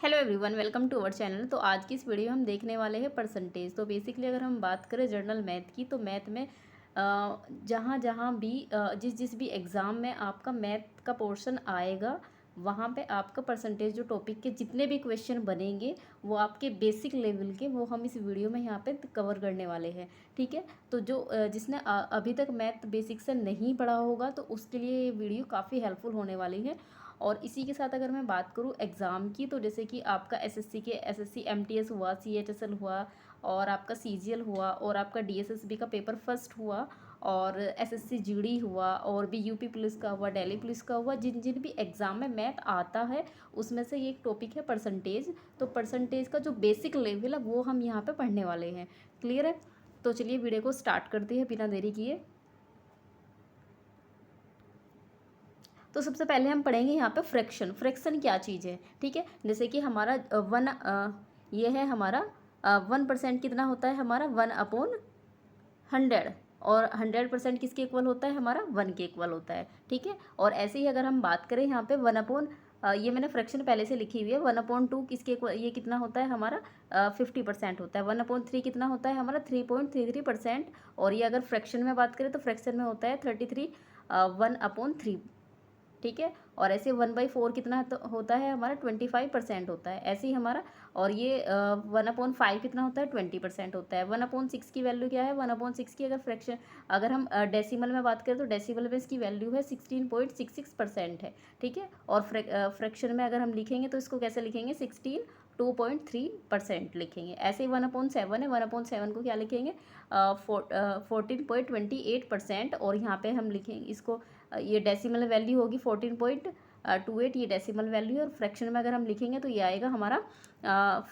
Hello everyone, welcome to our channel. तो आज की इस वीडियो में हम देखने वाले हैं परसेंटेज। तो बेसिकली अगर हम बात करें जनरल मैथ की, तो मैथ में जहाँ जहाँ भी जिस जिस भी एग्ज़ाम में आपका मैथ का पोर्शन आएगा, वहाँ पे आपका परसेंटेज जो टॉपिक के जितने भी क्वेश्चन बनेंगे वो आपके बेसिक लेवल के, वो हम इस वीडियो में यहाँ पे कवर करने वाले हैं। ठीक है, तो जो जिसने अभी तक मैथ बेसिक से नहीं पढ़ा होगा तो उसके लिए ये वीडियो काफ़ी हेल्पफुल होने वाली है। और इसी के साथ अगर मैं बात करूँ एग्ज़ाम की, तो जैसे कि आपका एसएससी के एसएससी एमटीएस हुआ, सीएचएसएल हुआ, और आपका सीजीएल हुआ, और आपका डीएसएसबी का पेपर फर्स्ट हुआ, और एसएससी जीडी हुआ, और भी यूपी पुलिस का हुआ, दिल्ली पुलिस का हुआ, जिन जिन भी एग्ज़ाम में मैथ आता है उसमें से ये एक टॉपिक है परसेंटेज। तो परसेंटेज का जो बेसिक लेवल है वो हम यहाँ पे पढ़ने वाले हैं। क्लियर है? तो चलिए वीडियो को स्टार्ट करते हैं बिना देरी किए। तो सबसे पहले हम पढ़ेंगे यहाँ पे फ्रैक्शन। फ्रैक्शन क्या चीज़ है? ठीक है, जैसे कि हमारा ये है हमारा 1% कितना होता है हमारा 1/100, और 100% किसके इक्वल होता है हमारा 1 के इक्वल होता है। ठीक है, और ऐसे ही अगर हम बात करें यहाँ पे ये मैंने फ्रैक्शन पहले से लिखी हुई है। 1/2 किसके इक्वल, ये कितना होता है हमारा 50% होता है। 1/3 कितना होता है हमारा 3.33%। और ये अगर फ्रैक्शन में बात करें तो फ्रैक्शन में होता है 33 1/3। ठीक है, और ऐसे 1/4 कितना तो होता है हमारा 25% होता है, ऐसे ही हमारा। और ये 1/5 कितना होता है 20% होता है। 1/6 की वैल्यू क्या है? 1/6 की अगर हम डेसिमल में बात करें तो डेसिमल में इसकी वैल्यू है 16.66% है। ठीक है, और फ्रैक्शन में अगर हम लिखेंगे तो इसको कैसे लिखेंगे? 2.3% लिखेंगे। ऐसे ही 1/7 है, 1/7 को क्या लिखेंगे? 14.28%। और यहाँ पे हम लिखेंगे इसको, ये डेसिमल वैल्यू होगी 14.28, ये डेसिमल वैल्यू है। और फ्रैक्शन में अगर हम लिखेंगे तो ये आएगा हमारा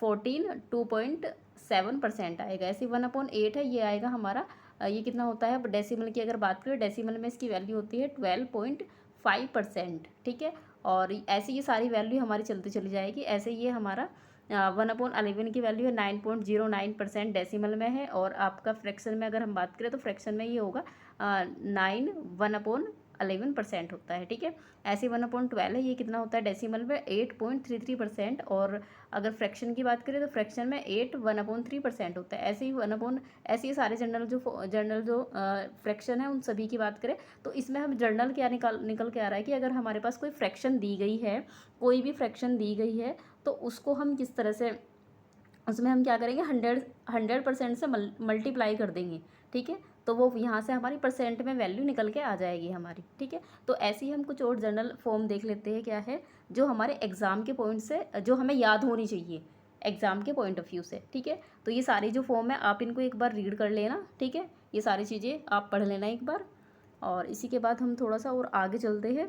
2.7% आएगा। ऐसे 1/8 है, ये आएगा हमारा ये कितना होता है? अब डेसिमल की अगर बात करें, डेसिमल में इसकी वैल्यू होती है 12.5%। ठीक है, और ऐसे ये सारी वैल्यू हमारी चलती चली जाएगी। ऐसे ये हमारा 1/11 की वैल्यू है 9.09% डेसिमल में है। और आपका फ्रैक्शन में अगर हम बात करें तो फ्रैक्शन में ये होगा 1/11% होता है। ठीक है, ऐसे 1/12 है, ये कितना होता है डेसिमल में 8.33%। और अगर फ्रैक्शन की बात करें तो फ्रैक्शन में 1/3% होता है। ऐसे ही सारे जनरल जो फ्रैक्शन है उन सभी की बात करें तो इसमें हम जर्नल क्या निकल के आ रहा है कि अगर हमारे पास कोई फ्रैक्शन दी गई है, कोई भी फ्रैक्शन दी गई है, तो उसको हम किस तरह से, उसमें हम क्या करेंगे? 100% से मल्टीप्लाई कर देंगे। ठीक है, तो वो यहाँ से हमारी परसेंट में वैल्यू निकल के आ जाएगी हमारी। ठीक है, तो ऐसे ही हम कुछ और जनरल फॉर्म देख लेते हैं क्या है जो हमारे एग्ज़ाम के पॉइंट से, जो हमें याद होनी चाहिए एग्ज़ाम के पॉइंट ऑफ व्यू से। ठीक है, तो ये सारी जो फॉर्म है आप इनको एक बार रीड कर लेना। ठीक है, ये सारी चीज़ें आप पढ़ लेना एक बार, और इसी के बाद हम थोड़ा सा और आगे चलते हैं।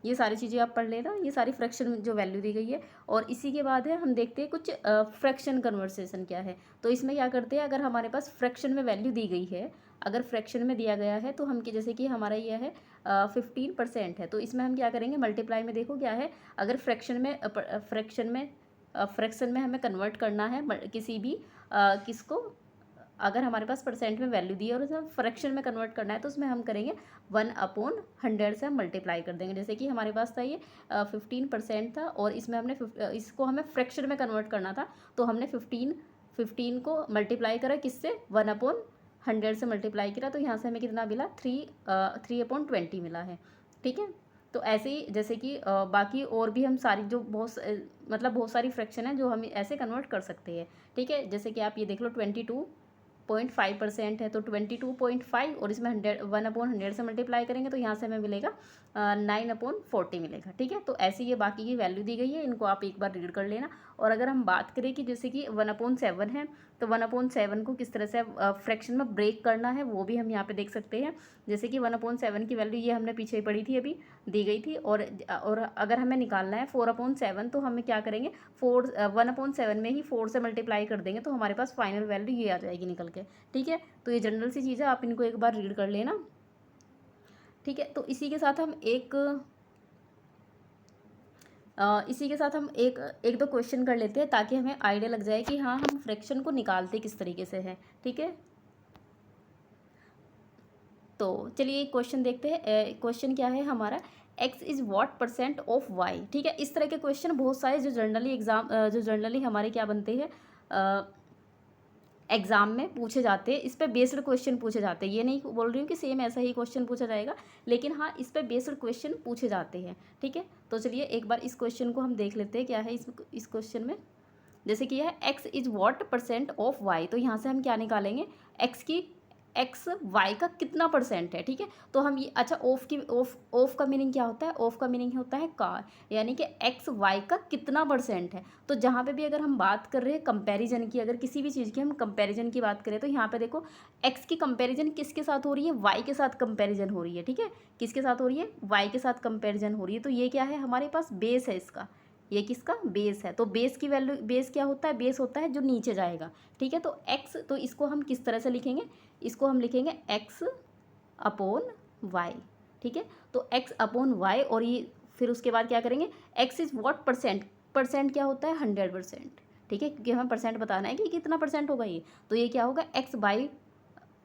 ये सारी चीज़ें आप पढ़ लेना, ये सारी फ्रैक्शन जो वैल्यू दी गई है। और इसी के बाद है हम देखते हैं कुछ फ्रैक्शन कन्वर्सेशन क्या है। तो इसमें क्या करते हैं, अगर हमारे पास फ्रैक्शन में वैल्यू दी गई है, अगर फ्रैक्शन में दिया गया है तो हम जैसे कि हमारा ये है 15% है, तो इसमें हम क्या करेंगे? मल्टीप्लाई में देखो क्या है, अगर फ्रैक्शन में हमें कन्वर्ट करना है किसी भी किसको, अगर हमारे पास परसेंट में वैल्यू दी है और उसे फ्रैक्शन में कन्वर्ट करना है तो उसमें हम करेंगे 1/100 से हम मल्टीप्लाई कर देंगे। जैसे कि हमारे पास था ये 15% था, और इसमें इसको हमें फ्रैक्शन में कन्वर्ट करना था, तो हमने 15 को मल्टीप्लाई करा किससे? 1/100 से मल्टीप्लाई किया, तो यहाँ से हमें कितना मिला? 3/20 मिला है। ठीक है, तो ऐसे ही जैसे कि बाकी और भी हम सारी जो मतलब बहुत सारी फ्रैक्शन है जो हम ऐसे कन्वर्ट कर सकते हैं। ठीक है, जैसे कि आप ये देख लो 22.5% है, तो 22.5 और इसमें 1/100 से मल्टीप्लाई करेंगे तो यहाँ से हमें मिलेगा 9/40 मिलेगा। ठीक है, तो ऐसे ये बाकी की वैल्यू दी गई है, इनको आप एक बार रीड कर लेना। और अगर हम बात करें कि जैसे कि 1/7 है, तो 1/7 को किस तरह से फ्रैक्शन में ब्रेक करना है वो भी हम यहाँ पे देख सकते हैं। जैसे कि 1/7 की वैल्यू ये हमने पीछे पढ़ी थी, अभी दी गई थी। और अगर हमें निकालना है 4/7, तो हमें क्या करेंगे? 1/7 में ही 4 से मल्टीप्लाई कर देंगे, तो हमारे पास फाइनल वैल्यू ये आ जाएगी निकल के। ठीक है, तो ये जनरल सी चीज़ है, आप इनको एक बार रीड कर लेना। ठीक है, तो इसी के साथ हम एक एक दो क्वेश्चन कर लेते हैं ताकि हमें आइडिया लग जाए कि हाँ हम फ्रैक्शन को निकालते किस तरीके से हैं। ठीक है, तो चलिए एक क्वेश्चन देखते हैं। क्वेश्चन क्या है हमारा? X is what percent of Y. ठीक है, इस तरह के क्वेश्चन बहुत सारे जो जनरली हमारे क्या बनते हैं एग्ज़ाम में पूछे जाते हैं, इस पे बेस्ड क्वेश्चन पूछे जाते हैं। ये नहीं बोल रही हूँ कि सेम ऐसा ही क्वेश्चन पूछा जाएगा, लेकिन हाँ इस पे बेस्ड क्वेश्चन पूछे जाते हैं। ठीक है, तो चलिए एक बार इस क्वेश्चन को हम देख लेते हैं क्या है इस क्वेश्चन में। जैसे कि है x is what percent of y, तो यहाँ से हम क्या निकालेंगे, एक्स वाई का कितना परसेंट है। ठीक है, तो हम ये अच्छा ऑफ का मीनिंग क्या होता है, ऑफ का मीनिंग होता है का, यानी कि एक्स वाई का कितना परसेंट है। तो जहाँ पे भी अगर हम बात कर रहे हैं कंपैरिजन की, अगर किसी भी चीज़ की हम कंपैरिजन की बात करें, तो यहाँ पे देखो एक्स की कंपैरिजन किसके साथ हो रही है, वाई के साथ कंपैरिजन हो रही है। ठीक है, किसके साथ हो रही है, वाई के साथ कंपैरिजन हो रही है। तो ये क्या है, हमारे पास बेस है इसका, ये किसका बेस है। तो बेस की वैल्यू, बेस क्या होता है, बेस होता है जो नीचे जाएगा। ठीक है, तो एक्स, तो इसको हम किस तरह से लिखेंगे, इसको हम लिखेंगे एक्स अपॉन वाई। ठीक है, तो एक्स अपॉन वाई, और ये फिर उसके बाद क्या करेंगे, x is what percent, percent क्या होता है 100%। ठीक है, क्योंकि हमें परसेंट बताना है कि कितना परसेंट होगा ये, तो ये क्या होगा एक्स बाई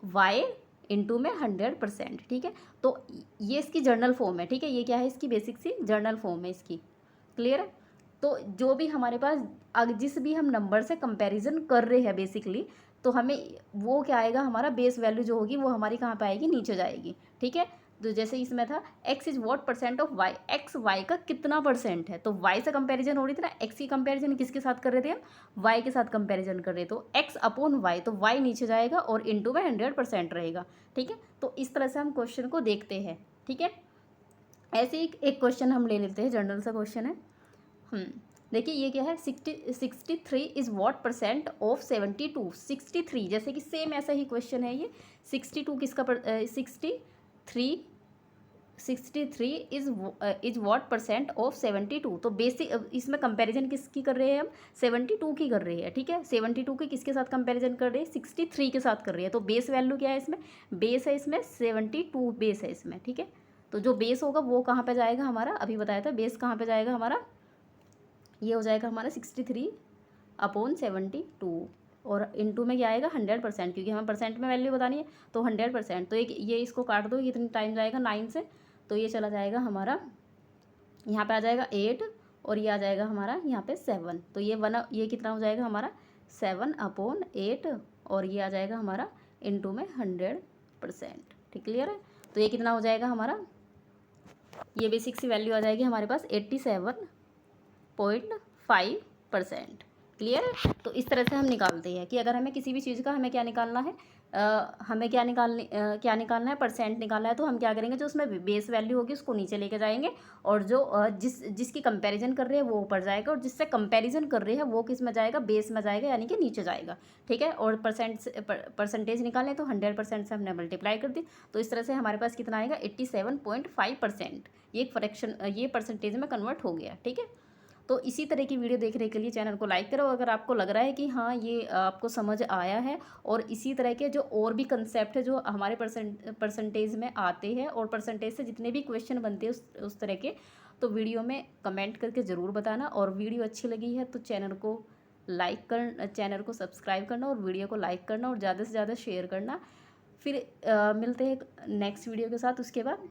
वाई इंटू में 100%। ठीक है, तो ये इसकी जर्नल फॉर्म है। ठीक है, ये क्या है, इसकी बेसिक सी जर्नल फॉर्म है इसकी। क्लियर है, तो जो भी हमारे पास जिस भी हम नंबर से कंपैरिजन कर रहे हैं बेसिकली, तो हमें वो क्या आएगा, हमारा बेस वैल्यू जो होगी वो हमारी कहाँ पे आएगी, नीचे जाएगी। ठीक है, तो जैसे इसमें था x is what percent of y, x y का कितना परसेंट है, तो वाई से कंपैरिजन हो रही थी ना, एक्स की कंपैरिजन किसके साथ कर रहे थे हम, वाई के साथ कंपैरिजन कर रहे, तो एक्स अपॉन वाई, तो वाई नीचे जाएगा और इंटू में 100% रहेगा। ठीक है, तो इस तरह से हम क्वेश्चन को देखते हैं। ठीक है, ऐसे ही एक क्वेश्चन हम ले लेते हैं, जनरल सा क्वेश्चन है। देखिए ये क्या है, 63 इज़ व्हाट परसेंट ऑफ 72, 63, जैसे कि सेम ऐसा ही क्वेश्चन है ये। 62 किसका 63 इज़ व्हाट परसेंट ऑफ 72, तो बेसिक इसमें कंपैरिजन किसकी कर रहे हैं हम, 72 की कर रहे हैं। ठीक है, 72 की किसके साथ कंपैरिजन कर रहे हैं, 63 के साथ कर रहे हैं। तो बेस वैल्यू क्या है इसमें, बेस है इसमें 72 बेस है इसमें। ठीक है, तो जो बेस होगा वो कहाँ पे जाएगा हमारा, अभी बताया था बेस कहाँ पे जाएगा हमारा, ये हो जाएगा हमारा 63 अपॉन 72, और इंटू में क्या आएगा 100%, क्योंकि हमें परसेंट में वैल्यू बतानी है, तो 100%। तो ये इसको काट दो, कितनी टाइम जाएगा 9 से, तो ये चला जाएगा हमारा, यहाँ पे आ जाएगा 8, और ये आ जाएगा हमारा यहाँ पे 7, तो ये कितना हो जाएगा हमारा 7 अपॉन 8, और ये आ जाएगा हमारा इंटू में 100%। ठीक, क्लियर है, तो ये कितना हो जाएगा हमारा, ये बेसिक सी वैल्यू आ जाएगी हमारे पास 87.5%। क्लियर है, तो इस तरह से हम निकालते हैं कि अगर हमें किसी भी चीज़ का हमें क्या निकालना है, हमें क्या निकालना है, परसेंट निकालना है, तो हम क्या करेंगे, जो उसमें बेस वैल्यू होगी उसको नीचे लेके जाएंगे, और जो जिसकी कंपैरिजन कर रहे हैं वो ऊपर जाएगा, और जिससे कंपैरिजन कर रहे हैं वो किस में जाएगा, बेस में जाएगा, यानी कि नीचे जाएगा। ठीक है, और परसेंटेज निकालें तो 100% से हमने मल्टीप्लाई कर दी, तो इस तरह से हमारे पास कितना आएगा 87.5%, ये फ्रैक्शन, ये परसेंटेज में कन्वर्ट हो गया। ठीक है, तो इसी तरह की वीडियो देखने के लिए चैनल को लाइक करो अगर आपको लग रहा है कि हाँ ये आपको समझ आया है, और इसी तरह के जो और भी कंसेप्ट है जो हमारे परसेंटेज में आते हैं, और परसेंटेज से जितने भी क्वेश्चन बनते हैं उस तरह के, तो वीडियो में कमेंट करके ज़रूर बताना। और वीडियो अच्छी लगी है तो चैनल को सब्सक्राइब करना, और वीडियो को लाइक करना, और ज़्यादा से ज़्यादा शेयर करना। फिर मिलते हैं नेक्स्ट वीडियो के साथ, उसके बाद